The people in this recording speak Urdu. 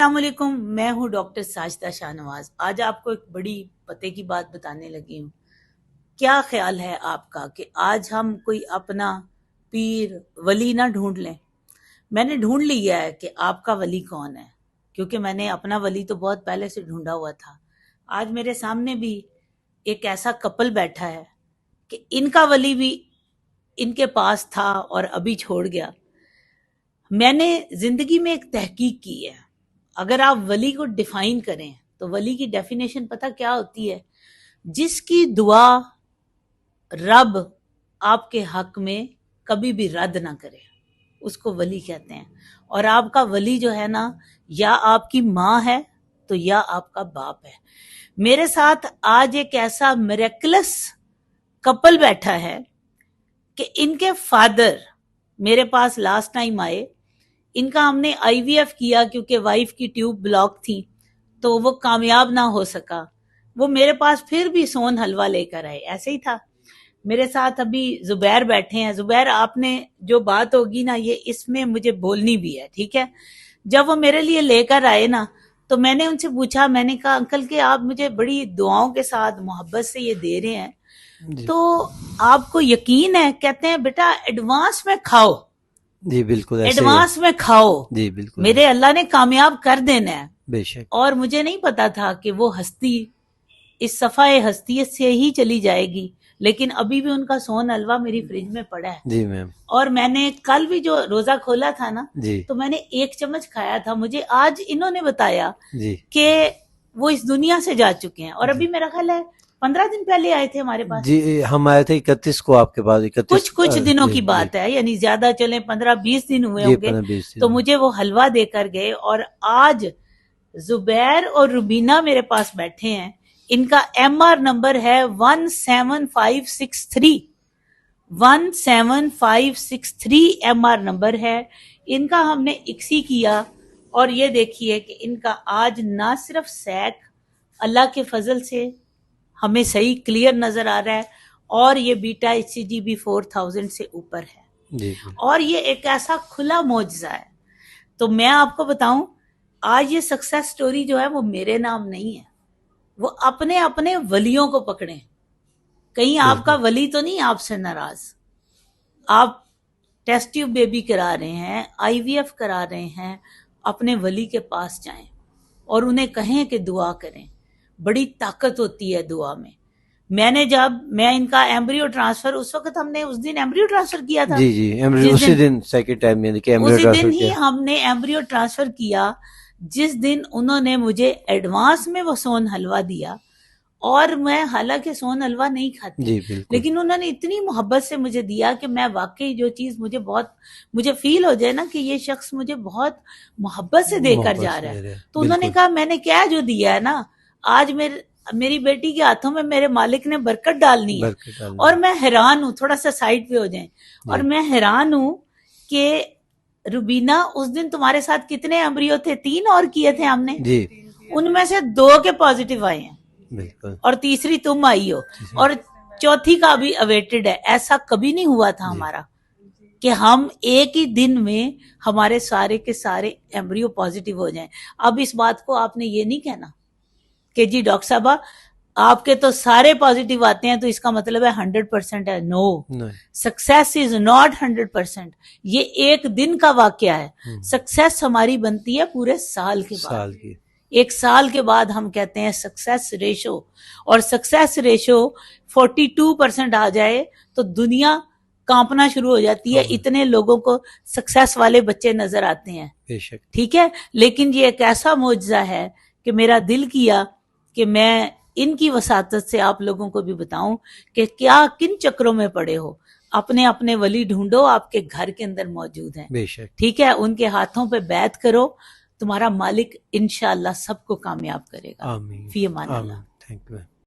السلام علیکم، میں ہوں ڈاکٹر ساجدہ شاہنواز۔ آج آپ کو ایک بڑی پتے کی بات بتانے لگی ہوں۔ کیا خیال ہے آپ کا کہ آج ہم کوئی اپنا پیر ولی نہ ڈھونڈ لیں؟ میں نے ڈھونڈ لیا ہے کہ آپ کا ولی کون ہے، کیونکہ میں نے اپنا ولی تو بہت پہلے سے ڈھونڈا ہوا تھا۔ آج میرے سامنے بھی ایک ایسا کپل بیٹھا ہے کہ ان کا ولی بھی ان کے پاس تھا اور ابھی چھوڑ گیا۔ میں نے زندگی میں ایک تحقیق کی ہے، اگر آپ ولی کو ڈیفائن کریں تو ولی کی ڈیفینیشن پتہ کیا ہوتی ہے؟ جس کی دعا رب آپ کے حق میں کبھی بھی رد نہ کرے، اس کو ولی کہتے ہیں۔ اور آپ کا ولی جو ہے نا، یا آپ کی ماں ہے تو یا آپ کا باپ ہے۔ میرے ساتھ آج ایک ایسا میریکلس کپل بیٹھا ہے کہ ان کے فادر میرے پاس لاسٹ ٹائم آئے۔ ان کا ہم نے آئی وی ایف کیا کیونکہ وائف کی ٹیوب بلاک تھی تو وہ کامیاب نہ ہو سکا۔ وہ میرے پاس پھر بھی سون حلوہ لے کر آئے، ایسے ہی تھا۔ میرے ساتھ ابھی زبیر بیٹھے ہیں۔ زبیر، آپ نے جو بات ہوگی نا، یہ اس میں مجھے بولنی بھی ہے، ٹھیک ہے؟ جب وہ میرے لیے لے کر آئے نا، تو میں نے ان سے پوچھا، میں نے کہا انکل کہ آپ مجھے بڑی دعاؤں کے ساتھ محبت سے یہ دے رہے ہیں، تو آپ کو یقین ہے؟ کہتے ہیں بیٹا ایڈوانس میں کھاؤ۔ جی بالکل، ایڈوانس میں کھاؤ، جی بالکل، میرے اللہ نے کامیاب کر دینا ہے، بے شک۔ اور مجھے نہیں پتا تھا کہ وہ ہستی اس صفحہ ہستیت سے ہی چلی جائے گی، لیکن ابھی بھی ان کا سون حلوہ میری فریج میں پڑا ہے۔ جی میم۔ اور میں نے کل بھی جو روزہ کھولا تھا نا، جی، تو میں نے 1 چمچ کھایا تھا۔ مجھے آج انہوں نے بتایا جی کہ وہ اس دنیا سے جا چکے ہیں، اور ابھی میرا خیال ہے 15 دن پہلے آئے تھے ہمارے پاس۔ جی ہم آئے تھے 31 کو آپ کے پاس، کچھ دنوں کی بات ہے، یعنی زیادہ چلیں 15-20 دن ہوئے ہوں گے۔ تو مجھے وہ حلوہ دے کر گئے، اور آج زبیر اور روبینہ میرے پاس بیٹھے ہیں۔ ان کا ایم آر نمبر ہے 17563، 17563 ایم آر نمبر ہے ان کا۔ ہم نے اکسی کیا، اور یہ دیکھیے کہ ان کا آج نہ صرف سیک اللہ کے فضل سے ہمیں صحیح کلیئر نظر آ رہا ہے، اور یہ بیٹا ایچ سی جی بھی 4000 سے اوپر ہے، جی، اور یہ ایک ایسا کھلا معجزہ ہے۔ تو میں آپ کو بتاؤں، آج یہ سکسیس سٹوری جو ہے وہ میرے نام نہیں ہے، وہ اپنے اپنے ولیوں کو پکڑیں۔ کہیں آپ کا ولی تو نہیں آپ سے ناراض؟ آپ ٹیسٹ ٹیوب بیبی کرا رہے ہیں، آئی وی ایف کرا رہے ہیں، اپنے ولی کے پاس جائیں اور انہیں کہیں کہ دعا کریں۔ بڑی طاقت ہوتی ہے دعا میں۔ جب میں ان کا ایمبریو ٹرانسفر، اس وقت ہم نے اس دن ایمبریو ٹرانسفر کیا تھا، جی اسی دن سیکنڈ ٹائم میں اسی دن ہی ہم نے ایمبریو ٹرانسفر کیا، جس دن انہوں نے مجھے ایڈوانس میں وہ سون حلوہ دیا۔ اور میں حالانکہ سون حلوہ نہیں کھاتی، لیکن انہوں نے اتنی محبت سے مجھے دیا کہ میں واقعی جو چیز مجھے فیل ہو جائے نا کہ یہ شخص مجھے بہت محبت سے دے کر جا رہا ہے، تو انہوں نے کہا میں نے کیا جو دیا ہے نا، آج میری بیٹی کے ہاتھوں میں میرے مالک نے برکت ڈالنی ہے۔ اور میں حیران ہوں، تھوڑا سا سائڈ پہ ہو جائیں، اور میں حیران ہوں کہ روبینہ اس دن تمہارے ساتھ کتنے ایمبریو تھے؟ 3 اور کیے تھے ہم نے، ان میں سے 2 کے پازیٹیو آئے ہیں، اور تیسری تم آئی ہو، اور چوتھی کا بھی اویٹڈ ہے۔ ایسا کبھی نہیں ہوا تھا ہمارا کہ ہم ایک ہی دن میں ہمارے سارے کے سارے ایمبریو پازیٹیو ہو جائیں۔ اب اس بات کو آپ نے یہ نہیں کہنا کہ جی ڈاکٹر صاحبہ آپ کے تو سارے پازیٹیو آتے ہیں تو اس کا مطلب ہے 100% ہے۔ نو، سکسیس از ناٹ 100%، یہ ایک دن کا واقعہ ہے۔ سکسیس ہماری بنتی ہے پورے سال کے بعد، ایک سال کے بعد ہم کہتے ہیں سکسیس ریشو، اور سکسیس ریشو 42% آ جائے تو دنیا کانپنا شروع ہو جاتی ہے، اتنے لوگوں کو سکسیس والے بچے نظر آتے ہیں، ٹھیک ہے؟ لیکن یہ ایک ایسا معجزہ ہے کہ میرا دل کیا کہ میں ان کی وساطت سے آپ لوگوں کو بھی بتاؤں کہ کیا کن چکروں میں پڑے ہو۔ اپنے اپنے ولی ڈھونڈو، آپ کے گھر کے اندر موجود ہیں، ٹھیک ہے؟ ان کے ہاتھوں پہ بیعت کرو، تمہارا مالک انشاءاللہ سب کو کامیاب کرے گا۔ فی امان اللہ۔